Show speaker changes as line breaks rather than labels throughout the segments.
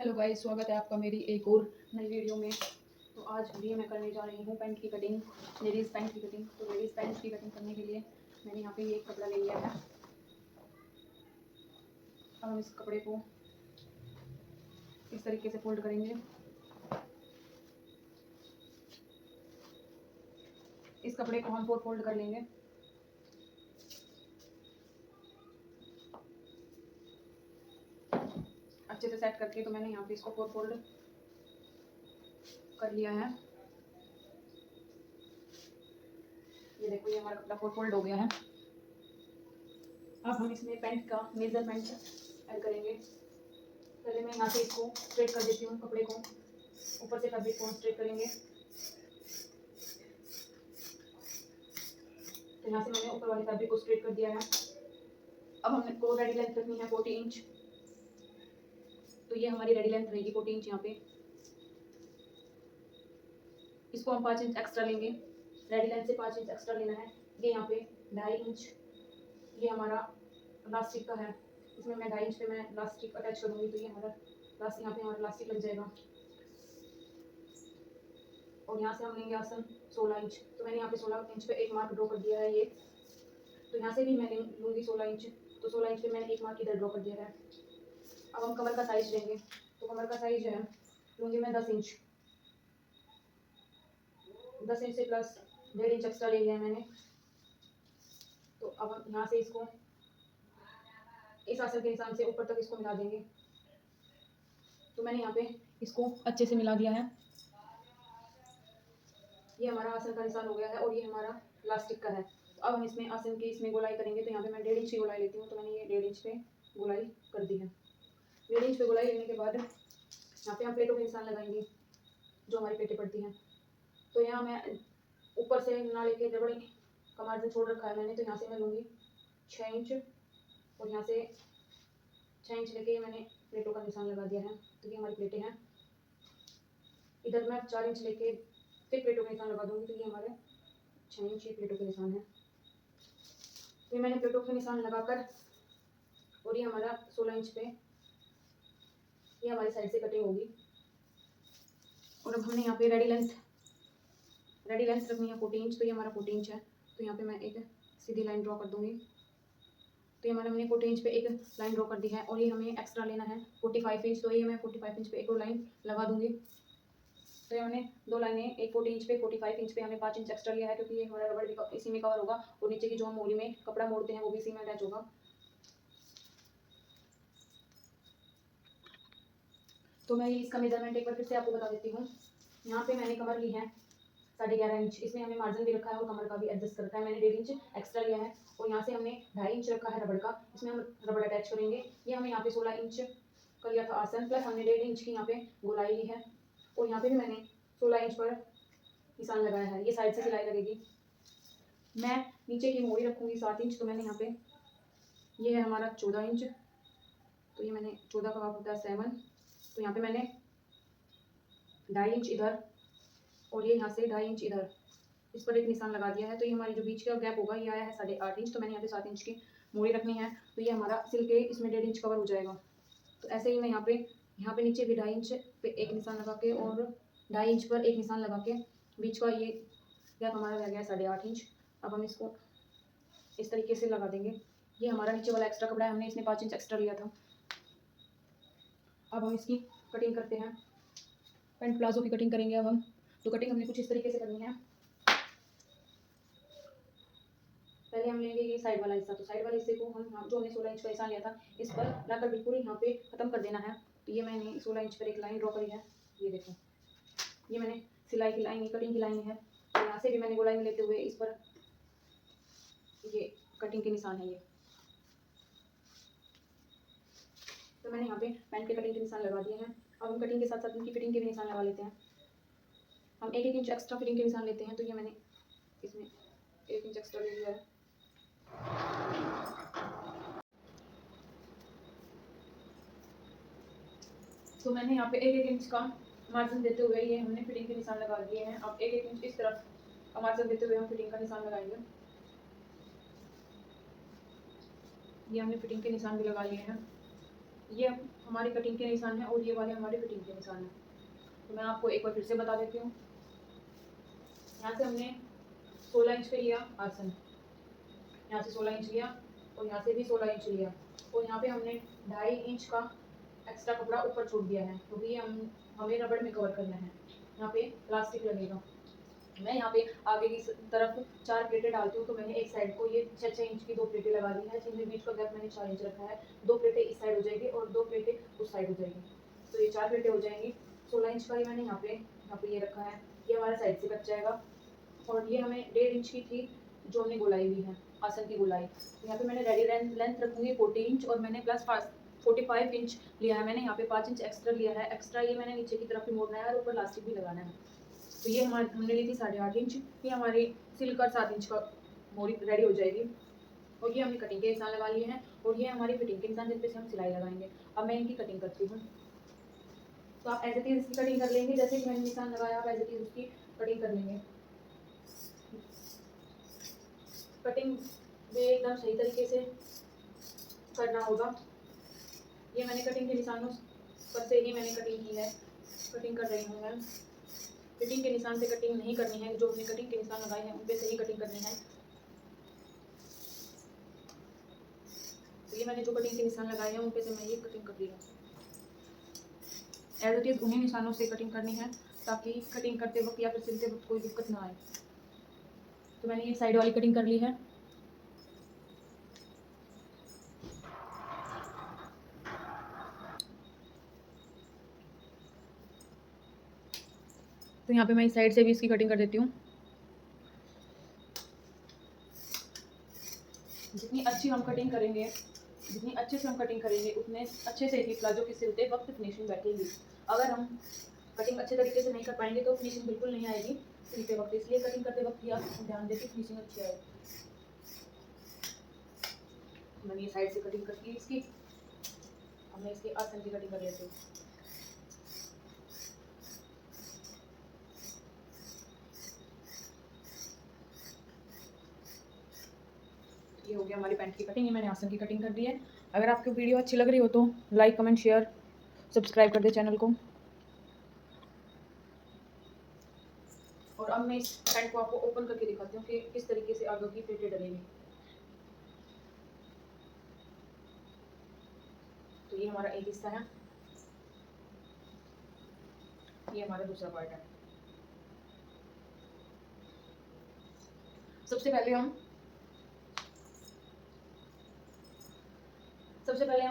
Hello guys, स्वागत है आपका मेरी एक और नई वीडियो में। तो आज भी मैं करने जा रही हूँ पैंट की कटिंग, लेडीज़ पैंट की कटिंग। तो लेडीज़ पैंट की कटिंग करने के लिए मैंने यहाँ पे ये कपड़ा ले लिया है। अब हम इस कपड़े को इस तरीके से फोल्ड करेंगे। इस कपड़े को हम 4 फोल्ड कर लेंगे। अच्छे से सेट करके तो मैंने यहाँ पे इसको 4 फोल्ड कर लिया है। ये देखो, ये हमारा कपड़ा 4 फोल्ड हो गया है। अब हम इसमें पैंट का मेजरमेंट ऐड करेंगे। पहले मैं यहाँ से इसको स्ट्रेट कर देती हूँ, कपड़े को ऊपर से फैब्रिक को स्ट्रेट करेंगे। तो यहाँ से मैंने ऊपर वाले फैब्रिक को स्ट्रेट कर दिया है। अब हमने को रेडी लेंथ रखनी है 40 इंच। तो ये हमारी रेडी लेंथ रहेगी 40 इंच। यहाँ पे इसको हम 5 इंच एक्स्ट्रा लेंगे। रेडी लेंथ से 5 इंच एक्स्ट्रा लेना है। ये यहाँ पे 2.5 इंच ये हमारा लास्टिक का है। इसमें मैं 2.5 इंच पे मैं लास्टिक अटैच करूँगी। तो ये हमारा यहाँ पे हमारा लास्टिक लग जाएगा। और यहाँ से हम लेंगे आसन 16 इंच। तो मैंने यहाँ पे 16 इंच पे एक मार्क ड्रॉ कर दिया है ये। तो यहाँ से भी मैं लूँगी 16 इंच। तो 16 इंच पे मैंने एक मार्क इधर ड्रॉ कर दिया है। अब हम कमर का साइज लेंगे। तो कमर का साइज है लूँगी मैं 10 इंच। 10 इंच से प्लस 1.5 इंच एक्स्ट्रा ले लिया है मैंने। तो अब हम यहाँ से इसको इस आसन के निशान से ऊपर तक इसको मिला देंगे। तो मैंने यहाँ पे इसको अच्छे से मिला दिया है। ये हमारा आसन का निशान हो गया है और ये हमारा प्लास्टिक का है। तो अब हम इसमें आसन की इसमें गोलाई करेंगे। तो यहाँ पे मैं 1.5 इंच की गोलाई लेती हूँ। तो मैंने ये 1.5 इंच पे गोलाई कर दी है। 1.5 इंच पे गोलाई लेने के बाद यहाँ पे हम प्लेटों के निशान लगाएंगे, जो हमारी प्लेटें पड़ती हैं। तो यहाँ मैं ऊपर से ना लेके रबड़ का मार्जिन छोड़ रखा है मैंने। तो यहाँ से मैं लूँगी 6 इंच और यहाँ से 6 इंच लेके मैंने प्लेटों का निशान लगा दिया है। तो ये हमारी प्लेटें हैं। इधर मैं 4 इंच लेके फिर प्लेटों का निशान लगा दूँगी। तो ये हमारे 6 इंच ये प्लेटों के निशान है। तो मैंने प्लेटों के निशान लगाकर और ये हमारा 16 इंच पे ये हमारी साइड से कटिंग होगी। और अब हमने यहाँ पे रेडी लेंथ रखनी है 40 इंच। तो ये हमारा 40 इंच है। तो यहाँ पे मैं एक सीधी लाइन ड्रॉ कर दूँगी। तो ये हमने 40 इंच पे एक लाइन ड्रॉ कर दी है। और ये हमें एक्स्ट्रा लेना है 45 इंच। तो ये मैं 45 इंच पे एक और लाइन लगा दूँगी। तो ये हमने 2 लाइनें, एक 40 इंच पे 45 इंच पे हमने 5 इंच एक्स्ट्रा लिया है, क्योंकि ये हमारा रबड़ भी इसी में कवर होगा। और नीचे की जो हम मोरी में कपड़ा मोड़ते हैं वो भी इसी में अटैच होगा। तो मैं इसका मेजरमेंट एक बार फिर से आपको बता देती हूँ। यहाँ पे मैंने कमर ली है 11.5 इंच। इसमें हमने मार्जिन भी रखा है और कमर का भी एडजस्ट करता है। मैंने 1.5 इंच एक्स्ट्रा लिया है। और यहाँ से हमने 2.5 इंच रखा है रबड़ का। इसमें हम रबड़ अटैच करेंगे। ये हमें यहाँ पे 16 इंच का लिया था आसन, प्लस हमने 1.5 इंच की यहाँ पे गोलाई ली है। और यहाँ पे भी मैंने 16 इंच पर निशान लगाया है। ये साइड से सिलाई लगेगी। मैं नीचे की मोरी रखूँगी 7 इंच। तो मैंने यहाँ पे ये है हमारा 14 इंच। तो ये मैंने 14 का हाफ होता है 7। तो यहाँ पे मैंने 2.5 इंच इधर और ये यहाँ से 2.5 इंच इधर इस पर एक निशान लगा दिया है। तो ये हमारी जो बीच का गैप होगा ये आया है 8.5 इंच। तो मैंने यहाँ पे 7 इंच की मोड़ी रखनी है। तो ये हमारा सिल के इसमें 1.5 इंच कवर हो जाएगा। तो ऐसे ही मैं यहाँ पे नीचे भी 2.5 इंच पे एक निशान लगा के और 2.5 इंच पर एक निशान लगा के बीच का ये गैप हमारा रह गया 8.5 इंच। अब हम इसको इस तरीके से लगा देंगे। ये हमारा नीचे वाला एक्स्ट्रा कपड़ा है, हमने इसमें 5 इंच एक्स्ट्रा लिया था। अब हम इसकी कटिंग करते हैं। पैंट प्लाजो की कटिंग करेंगे अब हम। तो कटिंग हमने कुछ इस तरीके से करनी है। पहले हम लेंगे ये साइड वाला हिस्सा। तो साइड वाले हिस्से को हम जो हमने 16 इंच का निशान लिया था इस पर लाकर बिल्कुल यहाँ पे ख़त्म कर देना है। तो ये मैंने 16 इंच पर एक लाइन ड्रॉ करी है। ये देखो, ये मैंने सिलाई की लाइन, कटिंग की लाइन है। तो यहाँ से भी मैंने गोलाई में लेते हुए इस पर ये कटिंग के निशान है ये। तो मैंने यहाँ पे पैंट के कटिंग के निशान लगा दिए हैं। अब हम कटिंग के साथ साथ इनकी फिटिंग के भी निशान लगा लेते हैं। हम 1-1 इंच एक्स्ट्रा फिटिंग के निशान लेते हैं। तो ये मैंने इसमें 1 इंच एक्स्ट्रा ले लिया है। तो मैंने यहाँ पे 1-1 इंच का मार्जिन देते हुए ये हमने फिटिंग के निशान लगा दिए हैं। अब 1-1 इंच इस तरफ का मार्जिन देते हुए हम फिटिंग का निशान लगाएंगे। ये हमने फिटिंग के निशान भी लगा लिए हैं। ये हमारी कटिंग के निशान है और ये वाले हमारे फिटिंग के निशान है। तो मैं आपको एक बार फिर से बता देती हूँ। यहाँ से हमने 16 इंच पे लिया आसन, यहाँ से 16 इंच लिया और यहाँ से भी 16 इंच लिया, और यहाँ पे हमने 2.5 इंच का एक्स्ट्रा कपड़ा ऊपर छोड़ दिया है क्योंकि ये हमें रबड़ में कवर करना है। यहाँ पे प्लास्टिक लगेगा। मैं यहाँ पे आगे की तरफ 4 प्लेटें डालती हूँ, तो मैंने एक साइड को ये 6 इंच की 2 प्लेटें लगा दी है, जिनमें बीच का गैप मैंने 4 इंच रखा है। 2 प्लेटें इस साइड हो जाएगी और 2 प्लेटें उस साइड हो जाएगी, तो ये 4 प्लेटें हो जाएंगी। 16 इंच का ही मैंने यहाँ पे ये रखा है, ये हमारा साइड से कट जाएगा। और ये हमें 1.5 इंच की थी जो हमने गोलाई ली है, आसन की गोलाई। तो यहाँ पे मैंने रेडी लेंथ रखूँगी 40 इंच और मैंने प्लस 45 इंच लिया है। मैंने यहाँ पे 5 इंच एक्स्ट्रा लिया है। एक्स्ट्रा ये मैंने नीचे की तरफ भी मोड़ना है और ऊपर लास्टिक भी लगाना है। तो ये हमने ली थी 8.5 इंच, ये हमारी सिलकर 7 इंच का मोरी रेडी हो जाएगी। और ये हमने कटिंग के निशान लगा लिए हैं और ये हमारी फिटिंग के निशान जिन पे से हम सिलाई लगाएंगे। अब मैं इनकी कटिंग करती हूँ। तो आप एज इट इज इसकी कटिंग कर लेंगे, जैसे कि मैंने निशान लगाया आप एज इट इज उसकी कटिंग कर लेंगे। कटिंग भी एकदम सही तरीके से करना होगा। ये मैंने कटिंग के निशानों पर से ही मैंने कटिंग की है, कटिंग कर रही हूँ मैं। फिटिंग के निशान से कटिंग नहीं करनी है, जो हमने कटिंग के निशान लगाए हैं उन पे से ही कटिंग करनी है। तो ये मैंने जो कटिंग के निशान लगाए हैं उन पे से मैं ये कटिंग कर रही हूँ। एज इट इज उन्हीं निशानों से कटिंग करनी है ताकि कटिंग करते वक्त या फिर सिलते वक्त कोई दिक्कत ना आए। तो मैंने ये साइड वाली कटिंग कर ली है। तो यहाँ पे मैं इस साइड से भी इसकी कटिंग कर देती हूँ। जितनी अच्छी हम कटिंग करेंगे, जितनी अच्छे से हम कटिंग करेंगे उतने अच्छे से ही प्लाजो की सिलते वक्त फिनिशिंग बैठेगी। अगर हम कटिंग अच्छे तरीके से नहीं कर पाएंगे तो फिनिशिंग बिल्कुल नहीं आएगी सिलते वक्त। इसलिए कटिंग करते वक्त आप ध्यान दें कि फिनिशिंग अच्छी आए। मैंने ये साइड से कटिंग करती है इसकी। अब मैं इसकी आसन की कटिंग कर लेती हूँ। ये हो गया हमारी पैंट की कटिंग। ये मैंने आसन की कटिंग कर दी है। अगर आपको वीडियो अच्छी लग रही हो तो लाइक कमेंट शेयर सब्सक्राइब कर दे चैनल को। और अब मैं इस पैंट को आपको ओपन करके दिखाती हूँ कि किस तरीके से आगे की प्लेटें डलेंगी। तो ये हमारा एक हिस्सा है, ये हमारा दूसरा पार्ट है। सबसे पहले हम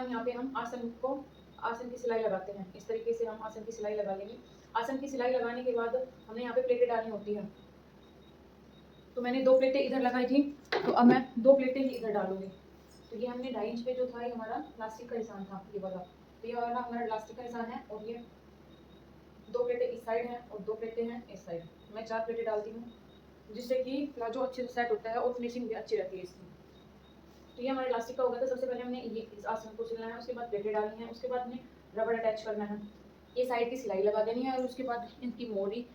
यहाँ पे हम आसन की सिलाई लगाते हैं। इस तरीके से हम आसन की सिलाई लगा लेंगे। आसन की सिलाई लगाने के बाद हमने यहाँ पे प्लेटें डालनी होती है। तो मैंने 2 प्लेटें इधर लगाई थी, तो अब मैं 2 प्लेटें ही इधर डालूंगी। तो ये हमने 2.5 इंच पे जो था ये हमारा प्लास्टिक का निशान था, ये वाला। तो ये वाला हमारा प्लास्टिक का निशान है और ये 2 प्लेटें इस साइड हैं और 2 प्लेटें हैं इस साइड। मैं 4 प्लेटें डालती हूँ जिससे कि प्लाजो अच्छे से सेट होता है और फिनिशिंग भी अच्छी रहती है इसकी। तो ये हमारे इलास्टिक का हो गया। तो सबसे पहले हमने ये इस आसन को सिलना है, उसके बाद प्लेटें डालनी है, उसके बाद हमें रबड़ अटैच करना है, ये साइड की सिलाई लगा देनी है और उसके बाद इनकी मोरी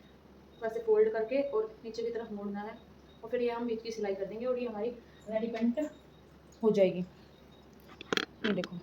वैसे फोल्ड करके और नीचे की तरफ मोड़ना है और फिर ये हम बीच की सिलाई कर देंगे और ये हमारी रेडी पैंट हो जाएगी। ये देखो।